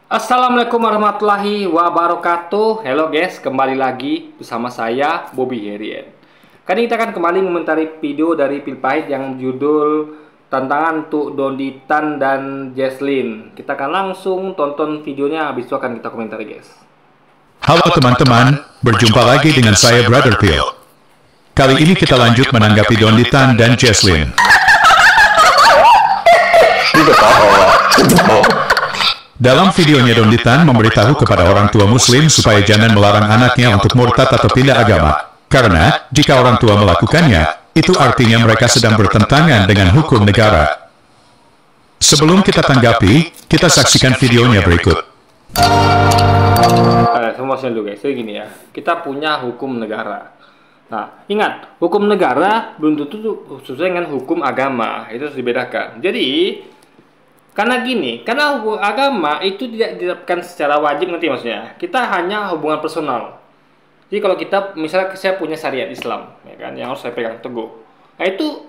Assalamualaikum warahmatullahi wabarakatuh. Hello guys, kembali lagi bersama saya Bobby Herien. Kali ini kita akan kembali mengomentari video dari Pil Pahit yang judul Tantangan untuk Donditan dan Jesslyn. Kita akan langsung tonton videonya, habis itu akan kita komentari guys. Halo teman-teman, berjumpa lagi dengan saya Brother Pil. Kali ini kita lanjut menanggapi Donditan dan Jesslyn. Dalam videonya Donditan memberitahu kepada orang tua muslim supaya jangan melarang anaknya untuk murtad atau pindah agama. Karena, jika orang tua melakukannya, itu artinya mereka sedang bertentangan dengan hukum negara. Sebelum kita tanggapi, kita saksikan videonya berikut. Semua dulu guys, jadi gini ya, kita punya hukum negara. Nah, ingat, hukum negara belum tentu sesuai dengan hukum agama, itu harus dibedakan. Jadi, karena gini, karena hukum agama itu tidak diterapkan secara wajib, nanti maksudnya. Kita hanya hubungan personal. Jadi kalau kita, misalnya saya punya syariat Islam, ya kan, yang harus saya pegang teguh. Nah itu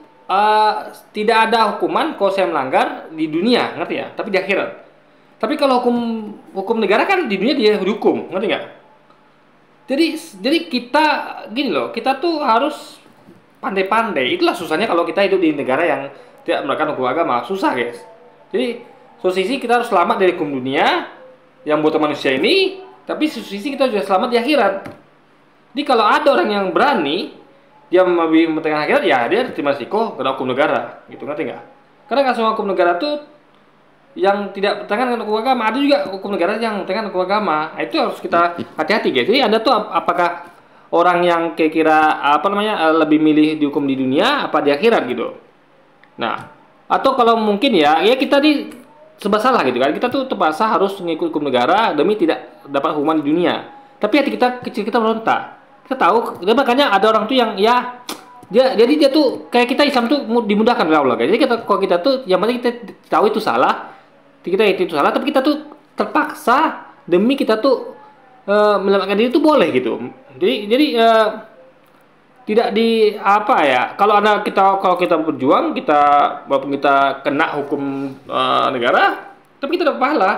tidak ada hukuman kalau saya melanggar di dunia, ngerti ya? Tapi di akhirat. Tapi kalau hukum negara kan di dunia dia dihukum, ngerti nggak? Jadi kita gini loh, kita tuh harus pandai-pandai. Itulah susahnya kalau kita hidup di negara yang tidak menerapkan hukum agama, susah guys. Jadi, satu sisi kita harus selamat dari hukum dunia yang buat manusia ini, tapi satu sisi kita juga selamat di akhirat. Jadi kalau ada orang yang berani, dia lebih mentinggalkan akhirat, ya dia terima risiko kena hukum negara, gitu, ngerti nggak? Karena kan semua hukum negara tuh yang tidak bertentangan dengan hukum agama, ada juga hukum negara yang bertentangan dengan hukum agama. Nah, itu harus kita hati-hati guys. Jadi Anda tuh apakah orang yang kira-kira lebih milih dihukum di dunia apa di akhirat gitu? Nah, atau kalau mungkin ya kita di serba salah gitu kan. Kita tuh terpaksa harus mengikuti hukum negara demi tidak dapat hukuman di dunia. Tapi hati kita kecil, kita berontak. Kita tahu, makanya ada orang tuh yang ya dia tuh kayak kita Islam tuh dimudahkan oleh Allah guys. Jadi kalau kita tuh yang penting kita tahu itu salah, kita itu salah, tapi kita tuh terpaksa demi kita tuh menyelamatkan diri itu boleh gitu. Jadi tidak di apa ya, kalau kita berjuang, walaupun kita kena hukum negara, tapi kita dapat pahala.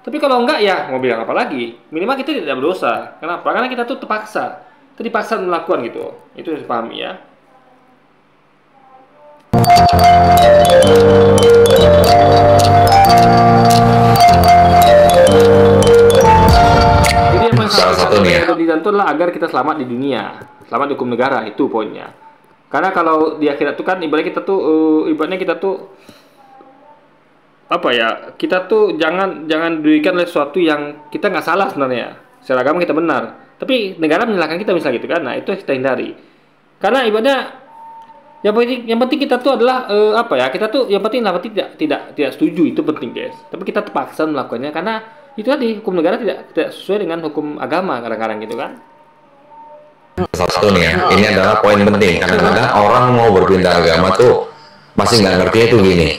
Tapi kalau enggak ya mau bilang apa lagi, minimal kita tidak berdosa. Kenapa? Karena kita tuh kita dipaksa melakukan gitu. Itu harus dipahami ya. Jadi yang salah satu itu adalah agar kita selamat di dunia, selamat di hukum negara, itu poinnya. Karena kalau di akhirat itu kan ibaratnya kita tuh apa ya, kita tuh jangan diberikan oleh sesuatu yang kita nggak salah sebenarnya, secara agama kita benar, tapi negara menyalahkan kita misalnya gitu kan. Nah itu kita hindari, karena ibaratnya yang penting kita tuh adalah kita tuh yang penting tidak setuju, itu penting guys, tapi kita terpaksa melakukannya karena itu tadi hukum negara tidak sesuai dengan hukum agama kadang-kadang gitu kan. Satu nih ya, ini adalah poin penting. Kadang-kadang orang mau berpindah agama tuh masih nggak ngerti itu gini.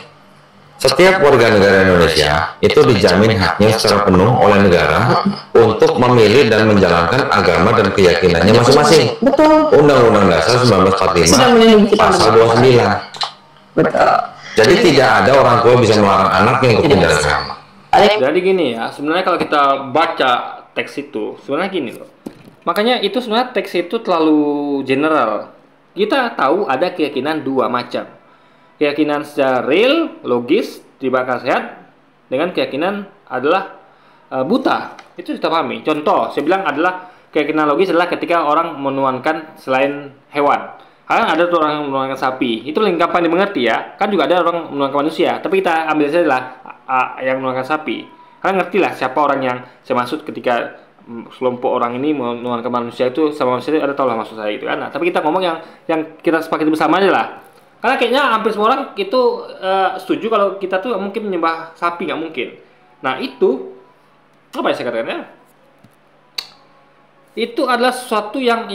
Setiap warga negara Indonesia itu dijamin haknya secara penuh oleh negara untuk memilih dan menjalankan agama dan keyakinannya masing-masing. Betul. Undang-Undang Dasar 1945 pasal 29. Betul. Jadi tidak ada orang tua bisa melarang anaknya untuk pindah agama. Jadi gini ya, sebenarnya kalau kita baca teks itu, sebenarnya gini loh. Makanya itu sebenarnya teks itu terlalu general. Kita tahu ada keyakinan dua macam. Keyakinan secara real, logis, di akal sehat, dengan keyakinan adalah buta. Itu kita pahami. Contoh, saya bilang adalah keyakinan logis adalah ketika orang menuhankan selain hewan. Kan ada tuh orang yang menuhankan sapi. Itu paling gampang dimengerti ya. Kan juga ada orang menuhankan manusia. Tapi kita ambil saja lah yang menuhankan sapi. Kalian ngerti lah siapa orang yang saya maksud ketika kelompok orang ini menuhankan manusia itu sama manusia itu, ada tau lah maksud saya gitu kan. Nah, tapi kita ngomong yang kita sepakati bersama aja lah. Karena kayaknya hampir semua orang itu setuju kalau kita tuh mungkin menyembah sapi, nggak mungkin. Nah itu apa ya saya katakannya? Itu adalah sesuatu yang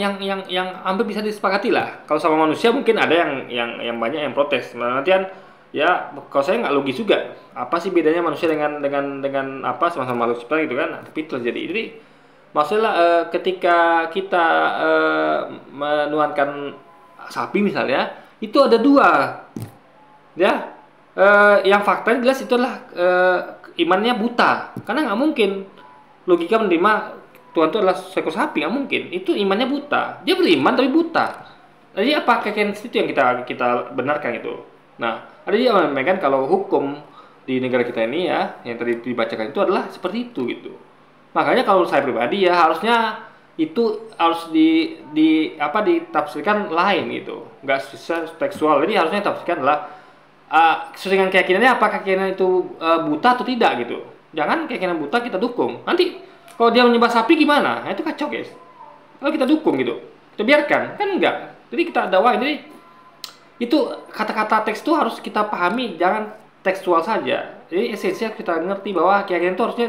hampir bisa disepakati lah. Kalau sama manusia mungkin ada yang banyak yang protes. Nah, nanti kan ya kalau saya nggak logis juga. Apa sih bedanya manusia dengan apa sama-sama makhluk hidup gitu kan? Nah, tapi itu terjadi. Jadi maksudnya ketika kita menuhankan sapi misalnya, itu ada dua ya. Yang fakta jelas itu adalah imannya buta, karena nggak mungkin logika menerima Tuhan itu adalah seekor sapi, nggak mungkin. Itu imannya buta, dia beriman tapi buta. Jadi apa keyakinan itu yang kita benarkan itu. Nah, ada dia menyampaikan kalau hukum di negara kita ini ya, yang tadi dibacakan itu adalah seperti itu gitu. Makanya kalau saya pribadi ya harusnya itu harus ditafsirkan lain gitu, nggak tekstual. Jadi harusnya ditafsirkan adalah sesuai dengan keyakinannya, apa keyakinan itu buta atau tidak gitu. Jangan keyakinan buta kita dukung. Nanti kalau dia menyembah sapi gimana? Nah, itu kacau guys. Kalau kita dukung gitu, kita biarkan kan enggak. Jadi kita dakwah. Jadi itu kata-kata teks itu harus kita pahami, jangan tekstual saja. Jadi esensial kita ngerti bahwa keyakinan itu harusnya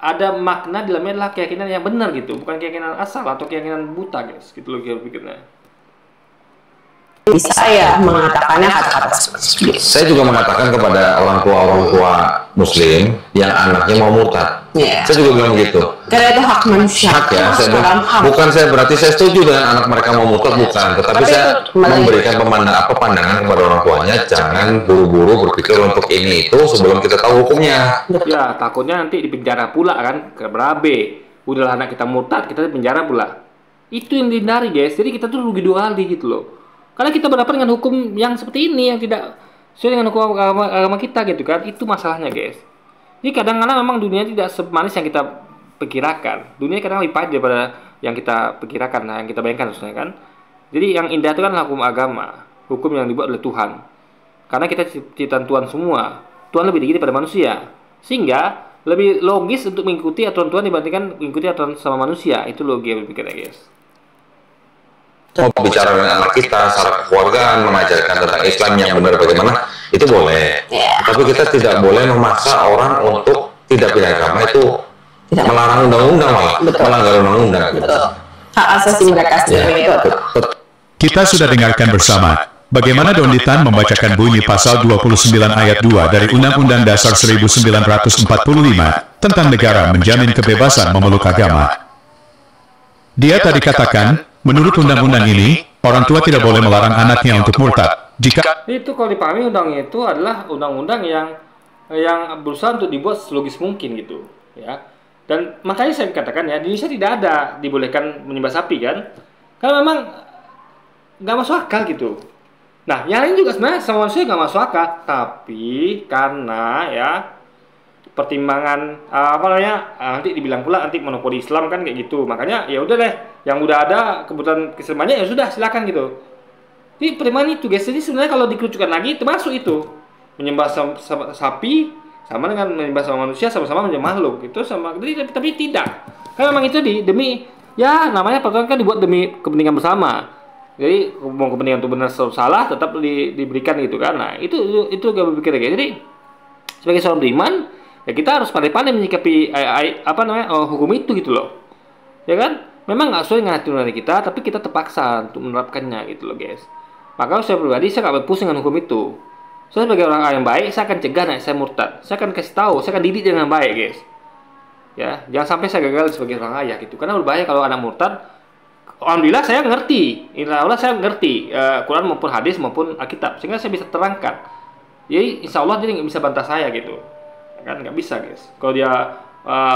ada makna di dalamnya adalah keyakinan yang benar gitu, bukan keyakinan asal atau keyakinan buta guys, gitu loh kira pikirnya. Bisa ya mengatakannya kata-kata seperti itu. Saya juga mengatakan kepada orang tua Muslim yang anaknya mau murtad. Yeah. Saya juga bilang begitu. Karena itu hak manusia. Hak ya. Bukan saya berarti saya setuju dengan anak mereka mau murtad, bukan. Tetapi saya memberikan pandangan kepada orang tuanya, jangan buru-buru berpikir untuk ini itu sebelum kita tahu hukumnya. Ya, takutnya nanti di penjara pula kan, ke berabe. Udahlah anak kita murtad, kita di penjara pula. Itu yang dihindari guys. Jadi kita tuh rugi dua kali gitu loh. Karena kita berhadapan dengan hukum yang seperti ini, yang tidak sesuai dengan hukum agama kita gitu kan. Itu masalahnya guys. Jadi kadang-kadang memang dunia tidak semanis yang kita perkirakan. Dunia kadang lebih pahit daripada yang kita perkirakan, yang kita bayangkan maksudnya kan. Jadi yang indah itu kan hukum agama, hukum yang dibuat oleh Tuhan. Karena kita ciptaan Tuhan semua. Tuhan lebih tinggi daripada manusia. Sehingga lebih logis untuk mengikuti aturan Tuhan dibandingkan mengikuti aturan sama manusia. Itu logika berpikirnya guys. Mau bicara dengan anak kita, secara keluargaan, mengajarkan tentang Islam yang benar bagaimana, itu boleh. Tapi kita tidak boleh memaksa orang untuk tidak pindah agama, itu melarang undang-undang malah, melanggar undang-undang. Hak asasi mereka sendiri itu. Kita sudah dengarkan bersama bagaimana Donditan membacakan bunyi pasal 29 ayat 2 dari Undang-Undang Dasar 1945 tentang negara menjamin kebebasan memeluk agama. Dia tadi katakan, menurut undang-undang ini, orang tua tidak boleh melarang anaknya untuk murtad. Jika itu kalau dipahami undang itu adalah undang-undang yang berusaha untuk dibuat selogis mungkin gitu, ya. Dan makanya saya katakan ya, di Indonesia tidak ada dibolehkan menyembah sapi kan, karena memang nggak masuk akal gitu. Nah, yang lain juga sebenarnya sama manusia nggak masuk akal, tapi karena ya pertimbangan nanti dibilang pula nanti monopoli Islam kan kayak gitu, makanya ya udah deh yang udah ada kebutuhan keselamanya ya sudah silakan gitu. Jadi pertimbangan itu guys. Jadi sebenarnya kalau dikerucutkan lagi termasuk itu menyembah sapi sama dengan menyembah sama manusia, sama-sama menyembah makhluk itu sama. Jadi tapi tidak, karena memang itu demi ya namanya peraturan kan dibuat demi kepentingan bersama. Jadi mau kepentingan itu benar atau salah tetap diberikan gitu kan. Nah itu gak berpikir kayak. Jadi sebagai seorang beriman ya kita harus pandai-pandai menyikapi hukum itu gitu loh, ya kan. Memang nggak sesuai dengan aturan kita, tapi kita terpaksa untuk menerapkannya gitu loh guys. Maka saya pribadi saya nggak berpusing dengan hukum itu. Saya sebagai orang yang baik, saya akan cegah nih saya murtad. Saya akan kasih tahu, saya akan didik dengan baik guys. Ya, jangan sampai saya gagal sebagai orang ayah gitu. Karena berbahaya kalau anak murtad. Alhamdulillah saya ngerti, Quran maupun hadis maupun Alkitab, sehingga saya bisa terangkan. Jadi insya Allah dia nggak bisa bantah saya gitu. Kan nggak bisa guys. Kalau dia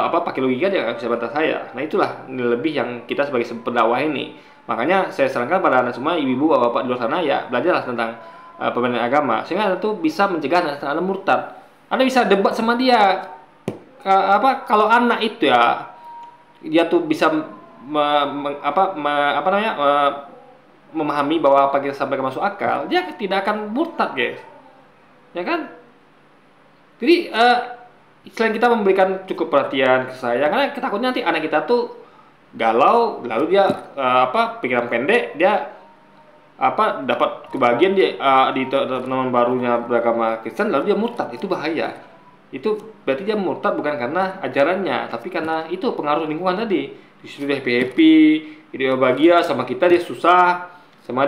pakai logika dia nggak bisa bantah saya. Nah itulah lebih yang kita sebagai pendakwah ini. Makanya saya sarankan pada anda semua, ibu-ibu, bapak-bapak di luar sana ya belajarlah tentang pembinaan agama, sehingga anda tuh bisa mencegah anda murtad. Anda bisa debat sama dia. Kalau anak itu ya dia tuh bisa memahami bahwa apa kita sampaikan masuk akal, dia tidak akan murtad guys, ya kan. Jadi selain kita memberikan cukup perhatian ke saya, karena takutnya nanti anak kita tuh galau, lalu dia pikiran pendek, dia dapat kebahagiaan dia di teman barunya beragama Kristen, lalu dia murtad. Itu bahaya. Itu berarti dia murtad bukan karena ajarannya, tapi karena itu pengaruh lingkungan tadi. Disitu dia happy, dia bahagia, sama kita dia susah, sama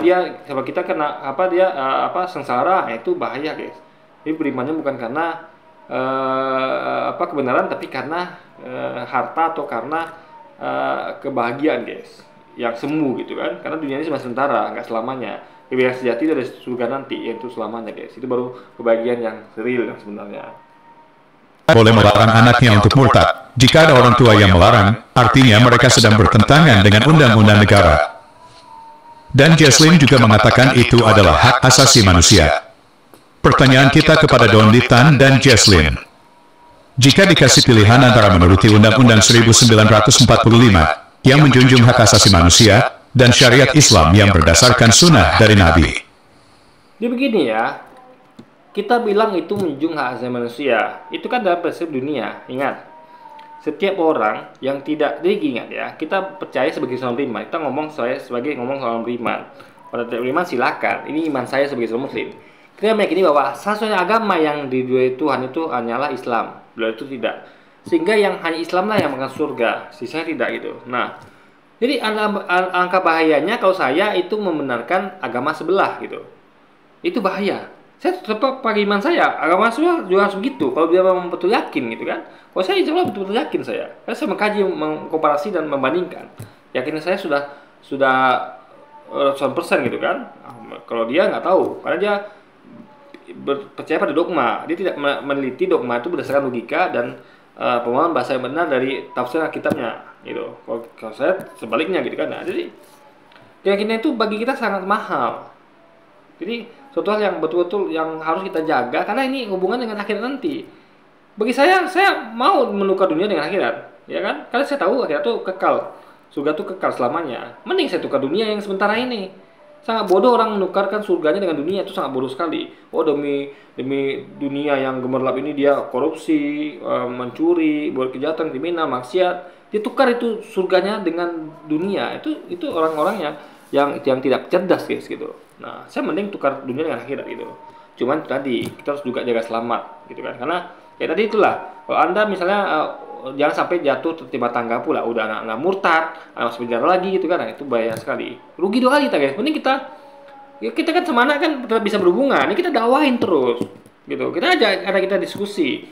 kita kena sengsara. Nah, itu bahaya guys. Jadi berimannya bukan karena kebenaran, tapi karena harta atau karena kebahagiaan guys, yang semu gitu kan. Karena dunia ini cuma sementara, nggak selamanya. Kebahagiaan sejati dari surga nanti, yaitu selamanya guys. Itu baru kebahagiaan yang real yang sebenarnya. boleh melarang anaknya untuk murtad. Jika ada orang tua yang melarang, artinya mereka sedang bertentangan dengan undang-undang negara. Dan Jesslyn juga mengatakan itu adalah hak asasi manusia. Pertanyaan kita kepada Don Litan dan Jesslyn. Jika dikasih pilihan antara menuruti Undang-Undang 1945 yang menjunjung hak asasi manusia dan syariat Islam yang berdasarkan sunnah dari Nabi. Jadi begini ya, kita bilang itu menjunjung hak asasi manusia. Itu kan dalam prinsip dunia. Ingat, setiap orang yang tidak, jadi ingat ya, kita percaya sebagai seorang beriman. Kita ngomong saya sebagai seorang beriman. Pada tidak beriman silakan. Ini iman saya sebagai seorang muslim. Kita meyakini bahwa satu-satunya agama yang diridhoi Tuhan itu hanyalah Islam. Beliau itu tidak. Sehingga yang hanya Islamlah yang akan surga, sisanya tidak gitu. Nah, jadi angka bahayanya kalau saya itu membenarkan agama sebelah gitu. Itu bahaya. Saya tetap pakai iman saya, agama saya juga harus begitu. Kalau dia memang betul yakin gitu kan. Kalau saya insya Allah betul-betul yakin saya. Karena saya mengkaji, mengkomparasi dan membandingkan. Yakin saya sudah 100% gitu kan. Kalau dia nggak tahu, karena dia percaya pada dogma. Dia tidak meneliti dogma itu berdasarkan logika dan pemahaman bahasa yang benar dari tafsir kitabnya gitu. Kalau saya sebaliknya gitu kan. Nah, jadi keyakinan itu bagi kita sangat mahal. Jadi suatu hal yang betul-betul yang harus kita jaga karena ini hubungan dengan akhirat nanti. Bagi saya mau menukar dunia dengan akhirat, ya kan? Karena saya tahu akhirat itu kekal, surga itu kekal selamanya. Mending saya tukar dunia yang sementara ini. Sangat bodoh orang menukarkan surganya dengan dunia, itu sangat bodoh sekali. Oh demi dunia yang gemerlap ini dia korupsi, mencuri, buat kejahatan, kriminal, maksiat, dia tukar itu surganya dengan dunia. Itu orang-orang yang tidak cerdas guys gitu. Nah, saya mending tukar dunia dengan akhirat gitu. Cuman tadi kita harus juga jaga selamat gitu kan. Karena kayak tadi itulah, kalau Anda misalnya jangan sampai jatuh tertimpa tangga pula, udah anak murtad, anak masuk penjara lagi gitu kan. Nah, itu bahaya sekali. Rugi dua kali kita guys. Mending kita kan sama anak kan tetap bisa berhubungan. Ini kita dakwahin terus gitu. Kita ajak anak kita diskusi.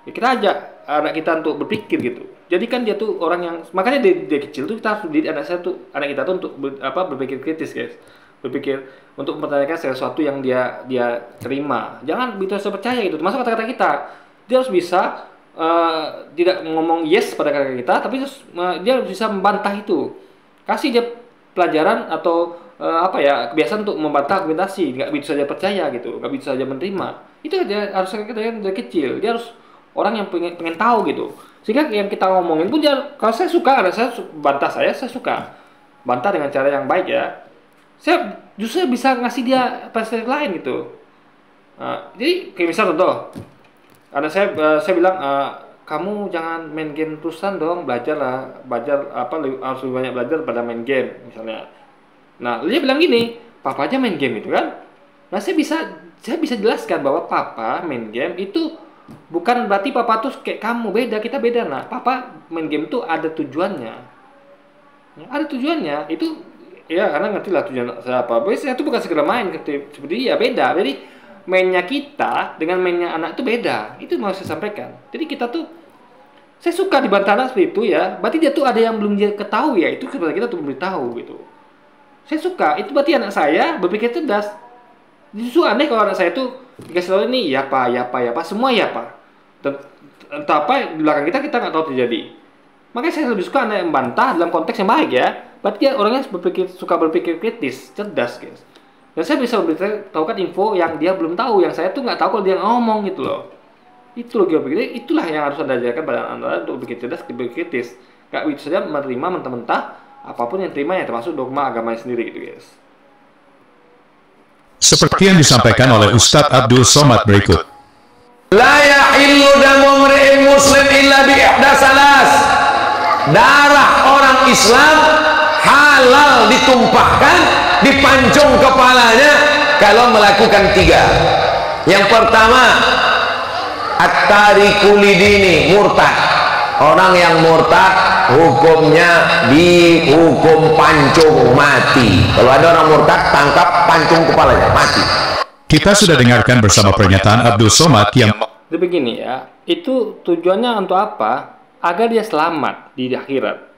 Ya, kita ajak anak kita untuk berpikir gitu. Jadi kan dia tuh orang yang, makanya dia kecil tuh kita harus dididik anak kita tuh untuk berpikir kritis guys. Berpikir untuk mempertanyakan sesuatu yang dia terima. Jangan bisa percaya gitu. Termasuk kata-kata kita. Dia harus bisa tidak ngomong yes pada kata-kata kita, tapi dia harus bisa membantah itu. Kasih dia pelajaran atau kebiasaan untuk membantah argumentasi. Nggak bisa saja percaya gitu. Nggak bisa saja menerima. Itu dia harus dari kecil. Dia harus orang yang pengen tahu gitu. Sehingga yang kita ngomongin pun kalau saya suka, saya bantah saya suka. Bantah dengan cara yang baik ya. Saya justru bisa ngasih dia perspektif lain gitu. Jadi kayak misal contoh, karena saya bilang kamu jangan main game terusan dong, belajar harus lebih banyak belajar pada main game misalnya. Nah dia bilang gini, papa aja main game itu kan. Nah saya bisa jelaskan bahwa papa main game itu bukan berarti papa tuh kayak kamu, beda, kita beda. Nah papa main game itu ada tujuannya, itu. Ya, karena ngerti lah tujuan saya apa. Biasanya itu bukan sekedar main seperti dia, beda. Jadi mainnya kita dengan mainnya anak itu beda. Itu mau saya sampaikan. Jadi kita tuh, saya suka dibantah anak seperti itu ya. Berarti dia tuh ada yang belum dia ketahui ya. Itu sebenarnya kita tuh memberitahu gitu. Saya suka. Itu berarti anak saya berpikir cerdas. Justru aneh kalau anak saya tuh dikasih tahu ini ya pak, semua ya pak. Entah apa di belakang kita nggak tahu terjadi. Makanya saya lebih suka anak yang membantah dalam konteks yang baik ya. Berarti dia orangnya suka berpikir kritis, cerdas guys. Dan saya bisa memberitahukan info yang dia belum tahu, yang saya tuh nggak tahu kalau dia ngomong gitu loh. Itu loh berpikir, itulah yang harus Anda ajarkan pada Anda untuk berpikir cerdas, berpikir kritis. Nggak bisa saja menerima mentah-mentah apapun yang terima yang termasuk dogma agamanya sendiri gitu guys. Seperti yang disampaikan oleh Ustadz Abdul Somad berikut. La yahillu damu mri'in muslim illa bi ihda salas. Darah orang Islam halal ditumpahkan, dipancung kepalanya kalau melakukan 3. Yang pertama, at-tariku lidini, murtad. Orang yang murtad hukumnya dihukum pancung mati. Kalau ada orang murtad, tangkap, pancung kepalanya, mati. Kita sudah dengarkan bersama pernyataan Abdul Somad yang Jadi begini ya, itu tujuannya untuk apa? Agar dia selamat di akhirat.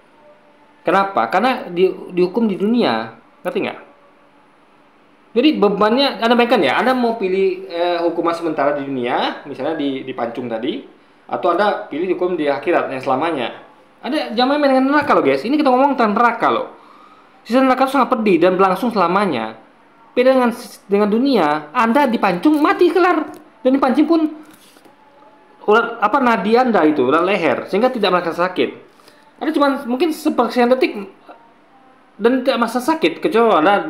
Kenapa? Karena dihukum di dunia, ngerti nggak? Jadi bebannya, Anda bayangkan ya, Anda mau pilih hukuman sementara di dunia, misalnya dipancung tadi, atau Anda pilih hukum di akhirat yang selamanya. Ada jamaah dengan neraka loh guys. Ini kita ngomong tentang neraka loh. Sisa neraka itu sangat pedih dan berlangsung selamanya. Beda dengan dunia, Anda dipancung mati kelar, dan dipancing pun urat nadi Anda itu urat leher sehingga tidak merasakan sakit. Ada cuma mungkin sepersekian detik dan tidak merasa sakit, kecuali Anda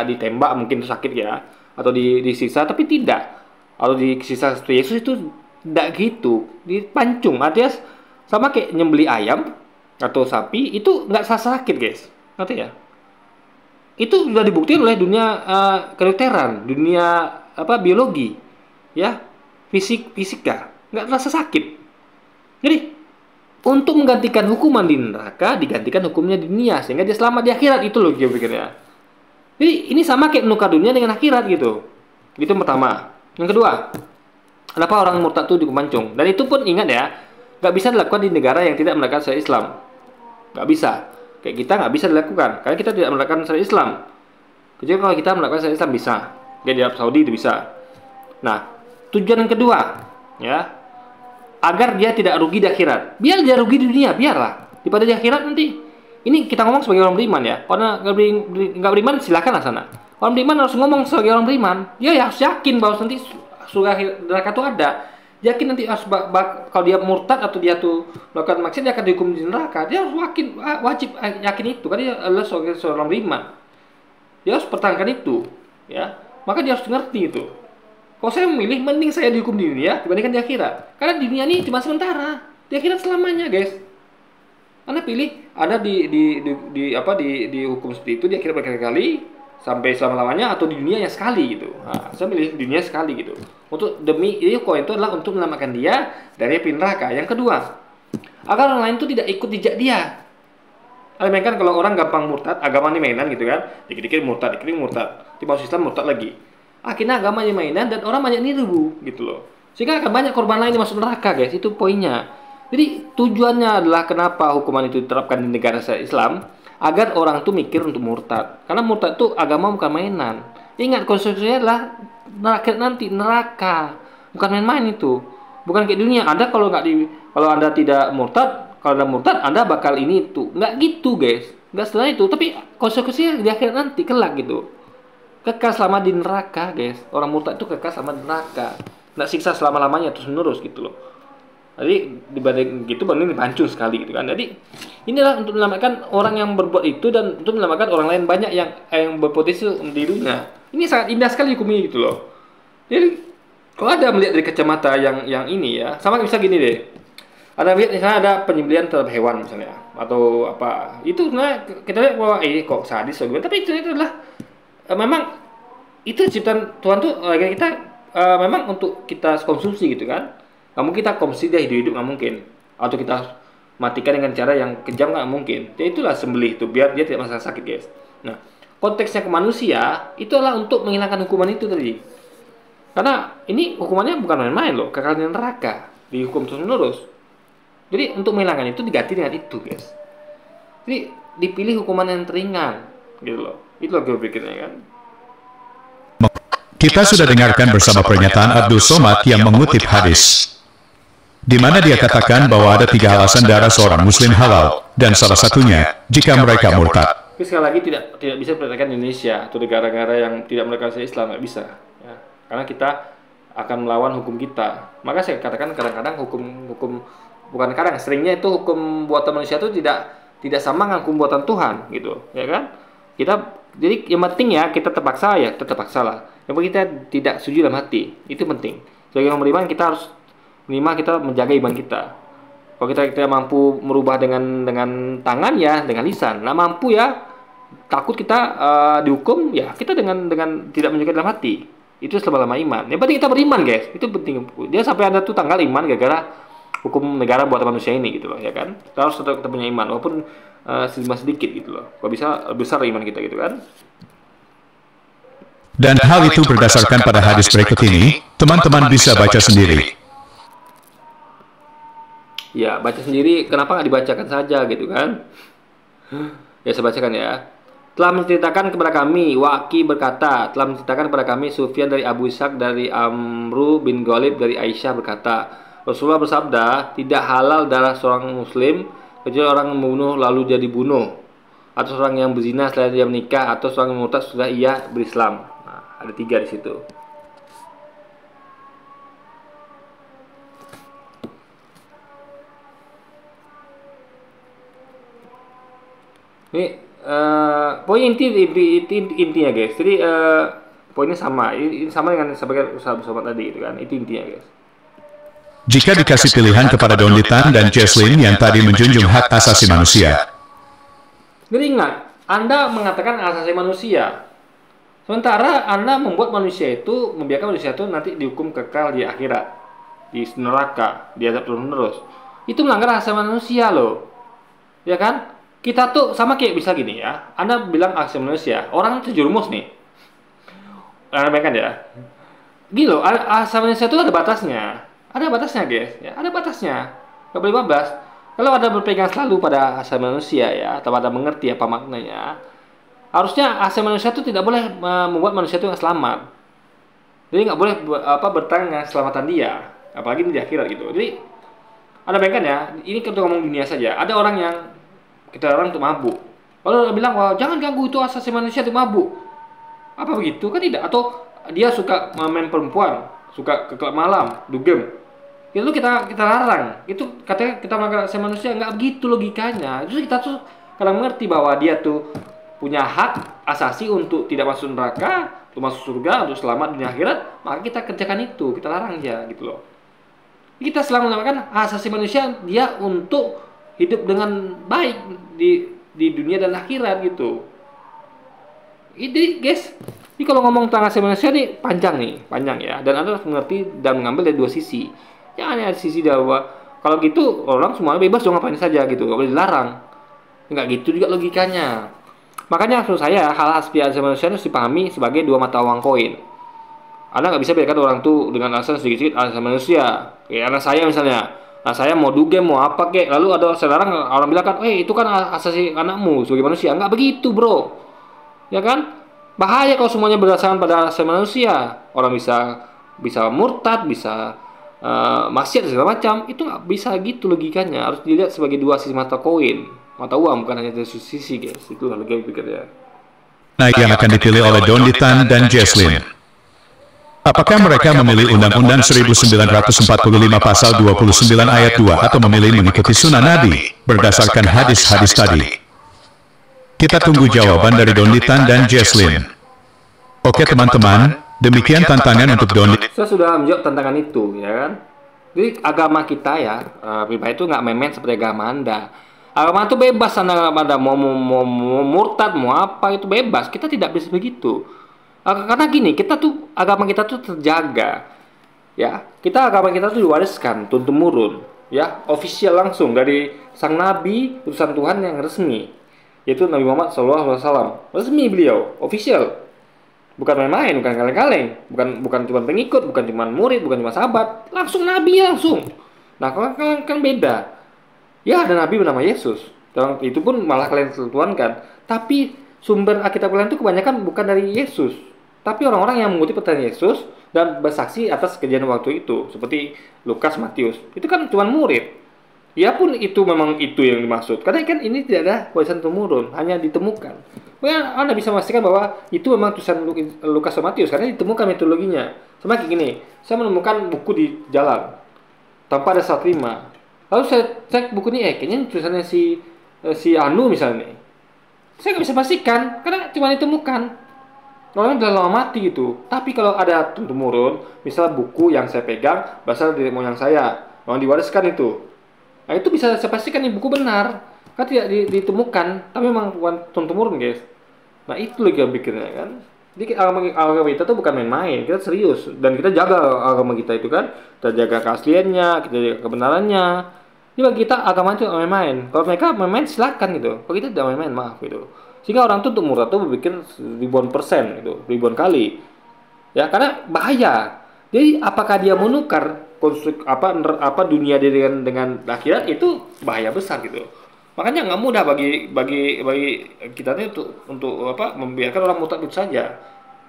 ditembak mungkin itu sakit ya, atau disiksa, tapi tidak. Atau disiksa seperti Yesus itu tidak gitu, dipancung. Artinya sama kayak nyembeli ayam atau sapi itu nggak sakit guys, ngerti ya? Itu sudah dibuktikan oleh dunia kedokteran, dunia biologi, ya, fisika, nggak terasa sakit. Jadi untuk menggantikan hukuman di neraka, digantikan hukumnya di dunia sehingga dia selamat di akhirat, itu loh dia pikirnya. Jadi ini sama kayak menukar dunia dengan akhirat gitu. Itu yang pertama. Yang kedua, kenapa orang murtad itu dipancung? Dan itu pun ingat ya, nggak bisa dilakukan di negara yang tidak menerapkan syariat Islam, nggak bisa. Kayak kita nggak bisa dilakukan karena kita tidak menerapkan syariat Islam. Kecuali kalau kita menerapkan syariat Islam bisa. Kayak di Arab Saudi itu bisa. Nah, tujuan yang kedua, ya, agar dia tidak rugi di akhirat. Biar dia rugi di dunia, biarlah. Daripada di akhirat nanti. Ini kita ngomong sebagai orang beriman ya. Orang nggak beriman silakanlah sana. Orang beriman harus ngomong sebagai orang beriman. Dia harus yakin bahwa nanti surga neraka itu ada. Yakin nanti harus kalau dia murtad atau dia tuh melakukan maksiat, dia akan dihukum di neraka. Dia harus wajib yakin itu karena dia adalah seorang beriman. Dia harus pertahankan itu, ya. Maka dia harus ngerti itu. Kalau saya memilih, mending saya dihukum di dunia dibandingkan di akhirat. Karena di dunia ini cuma sementara, di akhirat selamanya, guys. Anda pilih, Anda dihukum seperti itu di akhirat berkali-kali sampai selama-lamanya, atau di dunia yang sekali gitu. Nah, saya pilih di dunia sekali gitu. Untuk demi itu adalah untuk menyelamatkan dia dari api neraka. Yang kedua, agar orang lain itu tidak ikut jejak dia. Kan kalau orang gampang murtad, agama ini mainan gitu kan. Dikit-dikit murtad, di masuk Islam murtad lagi. Akhirnya agamanya mainan dan orang banyak niru gitu loh. Sehingga akan banyak korban lain yang masuk neraka, guys. Itu poinnya. Jadi tujuannya adalah kenapa hukuman itu diterapkan di negara Islam, agar orang tuh mikir untuk murtad. Karena murtad itu agama bukan mainan. Ingat, konsekuensinya adalah neraka. Bukan main-main itu. Bukan kayak dunia. Kalau Anda tidak murtad, kalau Anda murtad, Anda bakal ini itu. Nggak gitu, guys. Nggak setelah itu. Tapi konsekuensinya di akhirat nanti kelak gitu. Kekal selama di neraka, guys. Orang murtad itu kekal selama di neraka. Nggak siksa selama-lamanya terus menerus gitu loh. Jadi dibanding gitu banding dipancung sekali gitu kan. Jadi inilah untuk menyelamatkan orang yang berbuat itu dan untuk menyelamatkan orang lain banyak yang berpotensi di dunia. Ini sangat indah sekali hukumnya gitu loh. Jadi kalau ada melihat dari kacamata yang ini ya, sama bisa gini deh. Ada lihat misalnya ada penyembelihan terhadap hewan misalnya atau apa. Itu sebenarnya kita lihat bahwa kok sadis atau gimana, tapi itu adalah memang itu ciptaan Tuhan tuh kita memang untuk kita konsumsi gitu kan. Nggak mungkin kita konsumsi dia hidup-hidup, nggak mungkin. Atau kita matikan dengan cara yang kejam, nggak mungkin. Ya itulah sembelih itu biar dia tidak merasa sakit, guys. Nah, konteksnya ke manusia itu adalah untuk menghilangkan hukuman itu tadi. Karena ini hukumannya bukan main-main loh, kekal di neraka, dihukum terus-menerus. Jadi untuk menghilangkan itu diganti dengan itu, guys. Jadi dipilih hukuman yang teringan, gitu loh. Itu loh gue pikirnya kan. Kita sudah dengarkan bersama pernyataan Abdul Somad yang mengutip hadis, di mana dia katakan bahwa ada 3 alasan darah seorang muslim halal, dan salah satunya jika mereka murtad. Tapi sekali lagi tidak bisa diperkatakan Indonesia atau negara-negara yang tidak menerapkan Islam, nggak bisa. Ya. Karena kita akan melawan hukum kita. Maka saya katakan kadang-kadang hukum bukan kadang, seringnya itu hukum buatan manusia itu tidak sama dengan hukum buatan Tuhan gitu, ya kan? Jadi yang penting ya kita terpaksa lah. Yang penting kita tidak setuju dalam hati, itu penting. Sebagai orang beriman kita harus kita menjaga iman kita. Kalau kita mampu merubah dengan tangan ya, dengan lisan. Nah mampu ya, takut kita dihukum ya, kita dengan tidak menjaga dalam hati. Itu selama-lama iman. Yang penting kita beriman, guys. Itu penting. Dia sampai ada tuh tanggal iman gara-gara hukum negara buatan manusia ini gitu loh, ya kan? Kita harus tetap punya iman walaupun sedikit gitu loh. Kalau bisa besar iman kita gitu kan. Dan hal itu berdasarkan pada hadis berikut ini, teman-teman bisa baca sendiri. Ya, baca sendiri, kenapa nggak dibacakan saja gitu kan? Ya, saya bacakan ya. Telah menceritakan kepada kami, Waki berkata, telah menceritakan kepada kami Sufyan dari Abu Ishaq dari Amru bin Ghalib dari Aisyah berkata, Rasulullah bersabda, tidak halal darah seorang muslim kecuali orang yang membunuh lalu dia dibunuh, atau seorang yang berzina setelah dia menikah, atau seorang yang murtad setelah ia berislam. Nah, ada 3 di situ. Ini poin intinya guys. Jadi poinnya sama. Ini sama dengan sebagai usaha bersama tadi itu kan. Itu intinya guys. Jika dikasih pilihan kepada Donny Tan dan Jesslyn yang tadi menjunjung hak asasi manusia. Jadi ingat, Anda mengatakan asasi manusia. Sementara Anda membuat manusia itu, membiarkan manusia itu nanti dihukum kekal di akhirat, di neraka, diazab terus-menerus. Itu melanggar asasi manusia loh. Ya kan? Kita tuh sama kayak bisa gini ya. Anda bilang asasi manusia, orang terjerumus nih. Anda bayangkan ya. Gini loh, asasi manusia itu ada batasnya. Ada batasnya guys, ya, ada batasnya. Gak boleh bablas. Kalau Anda berpegang selalu pada asasi manusia ya, atau Anda mengerti apa maknanya, harusnya asasi manusia itu tidak boleh membuat manusia itu selamat. Jadi nggak boleh bertahan dengan keselamatan dia, apalagi di akhirat gitu. Jadi Anda bayangkan ya, ini kita ngomong dunia saja. Ada orang yang kita orang untuk mabuk. Lalu bilang, wah jangan ganggu itu asasi manusia untuk mabuk. Apa begitu? Kan tidak. Atau dia suka main perempuan, suka ke klub malam, dugem. Itu kita larang. Itu katanya kita melanggar asasi manusia. Nggak begitu logikanya. Terus kita tuh kadang mengerti bahwa dia tuh punya hak asasi untuk tidak masuk neraka, untuk masuk surga, untuk selamat di akhirat. Maka kita kerjakan itu, kita larang dia gitu loh. Kita selalu menamakan asasi manusia dia untuk hidup dengan baik di dunia dan akhirat gitu. Ini guys, ini kalau ngomong tentang asasi manusia nih panjang ya. Dan Anda harus mengerti dan mengambil dari 2 sisi. Jangan ada sisi bahwa kalau gitu orang semuanya bebas dong ngapain saja gitu, nggak boleh dilarang. Nggak gitu juga logikanya. Makanya maksud saya hal asasi manusia harus dipahami sebagai 2 mata uang koin. Anda nggak bisa bedakan orang tuh dengan alasan sedikit-sedikit asasi manusia. Kayak anak saya misalnya. Nah saya mau dugem mau apa kek, lalu ada sekarang orang bilang kan, itu kan asasi anakmu sebagai manusia. Nggak begitu bro, ya kan? Bahaya kalau semuanya berdasarkan pada asasi manusia. Orang bisa murtad, bisa maksiat segala macam. Itu nggak bisa gitu logikanya. Harus dilihat sebagai 2 sisi mata koin, mata uang, bukan hanya dari sisi guys. Itu logika pikirnya. Nah yang akan dipilih oleh Donny Tan dan Jesslyn. Apakah mereka memilih Undang-Undang 1945 Pasal 29 Ayat 2 atau memilih mengikuti sunnah Nabi berdasarkan hadis-hadis tadi? Kita tunggu jawaban dari Donny Tan dan Jesslyn. Oke teman-teman, demikian tantangan untuk Donny. Saya sudah menjawab tantangan itu, ya kan? Jadi agama kita ya, pribadi itu nggak main-main seperti agama Anda. Agama itu bebas, Anda mau murtad, mau apa itu bebas. Kita tidak bisa begitu. Karena gini, agama kita tuh terjaga, ya. Agama kita tuh diwariskan turun temurun, ya, official langsung dari sang nabi, utusan Tuhan yang resmi, yaitu Nabi Muhammad SAW. Resmi beliau, official, bukan main-main, bukan kaleng-kaleng, bukan cuma pengikut, bukan cuma murid, bukan cuma sahabat, langsung nabi langsung. Nah, kan beda. Ya, ada nabi bernama Yesus, dan itu pun malah kalian tuankan. Tapi sumber Alkitab kalian itu kebanyakan bukan dari Yesus, tapi orang-orang yang mengutip perkataan Yesus dan bersaksi atas kejadian waktu itu, seperti Lukas, Matius. Itu kan cuma murid. Ya pun itu memang itu yang dimaksud. Karena kan ini tidak ada warisan temurun, hanya ditemukan. Maka Anda bisa memastikan bahwa itu memang tulisan Lukas dan Matius karena ditemukan metodologinya. Sama kayak gini, saya menemukan buku di jalan tanpa ada salah terima. Lalu saya cek buku ini, kayaknya tulisannya si Anu misalnya nih. Saya nggak bisa pastikan karena cuma ditemukan. Orang udah lama mati gitu. Tapi kalau ada turun-temurun, misal buku yang saya pegang berasal dari moyang saya, yang diwariskan itu. Nah itu bisa saya pastikan ini buku benar. Kan tidak ditemukan, tapi memang bukan turun-temurun guys. Nah itu lagi yang pikirnya kan. Jadi agama kita tuh bukan main-main, kita serius. Dan kita jaga agama kita itu kan. Kita jaga keasliannya, kita jaga kebenarannya. Jadi bagi kita agama itu main-main. Kalau mereka main-main silakan gitu. Kalau kita tidak main-main, maaf gitu. Sehingga orang tuh untuk murtad tuh berpikir ribuan persen gitu, ribuan kali. Ya, karena bahaya. Jadi apakah dia menukar konstruk apa dunia dia dengan akhirat, itu bahaya besar gitu. Makanya nggak mudah bagi kita ini untuk membiarkan orang murtad itu saja.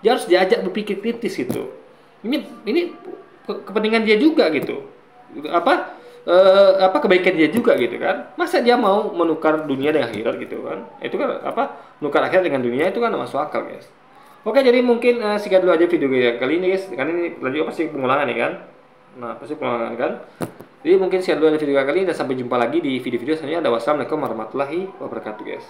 Dia harus diajak berpikir kritis gitu. Ini kepentingan dia juga gitu. kebaikan dia juga gitu kan. Masa dia mau menukar dunia dengan akhirat gitu kan? Itu kan menukar akhirat dengan dunia itu kan masuk akal, guys. Oke, jadi mungkin sekian dulu aja video kali ini, guys. Karena ini lanjut pasti pengulangan nih kan. Nah, pasti pengulangan kan. Jadi mungkin sekian dulu aja video kali ini dan sampai jumpa lagi di video-video selanjutnya. Wassalamualaikum warahmatullahi wabarakatuh, guys.